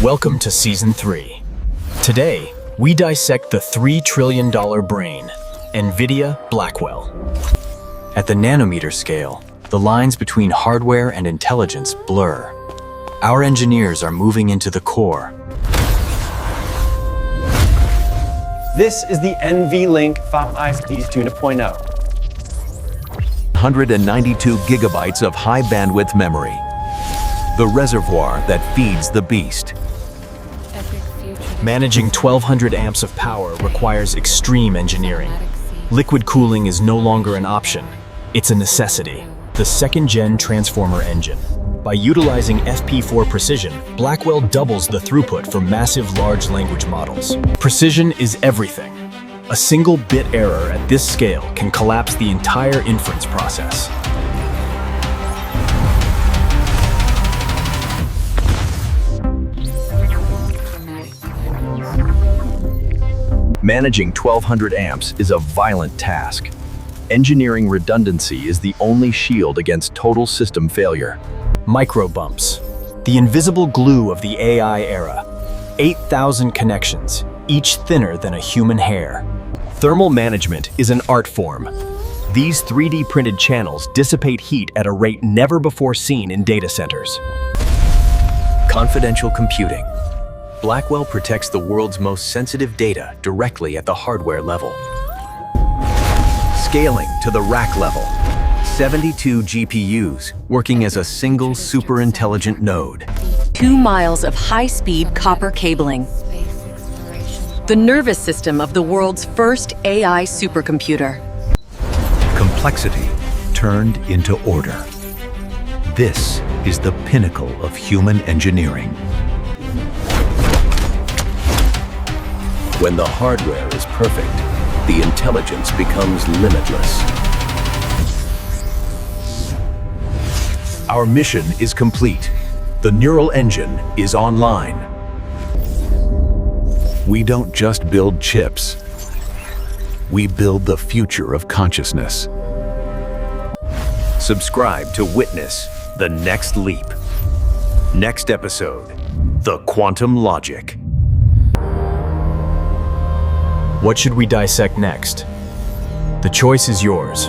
Welcome to Season 3. Today, we dissect the $3 trillion brain, NVIDIA Blackwell. At the nanometer scale, the lines between hardware and intelligence blur. Our engineers are moving into the core. This is the NVLink 5G 2.0. 192 gigabytes of high-bandwidth memory. The reservoir that feeds the beast. Managing 1,200 amps of power requires extreme engineering. Liquid cooling is no longer an option. It's a necessity. The second-gen transformer engine. By utilizing FP4 precision, Blackwell doubles the throughput for massive large language models. Precision is everything. A single bit error at this scale can collapse the entire inference process. Managing 1,200 amps is a violent task. Engineering redundancy is the only shield against total system failure. Micro bumps, the invisible glue of the AI era. 8,000 connections, each thinner than a human hair. Thermal management is an art form. These 3D printed channels dissipate heat at a rate never before seen in data centers. Confidential computing. Blackwell protects the world's most sensitive data directly at the hardware level. Scaling to the rack level. 72 GPUs working as a single super intelligent node. 2 miles of high-speed copper cabling. The nervous system of the world's first AI supercomputer. Complexity turned into order. This is the pinnacle of human engineering. When the hardware is perfect, the intelligence becomes limitless. Our mission is complete. The neural engine is online. We don't just build chips. We build the future of consciousness. Subscribe to witness the next leap. Next episode, the quantum logic. What should we dissect next? The choice is yours.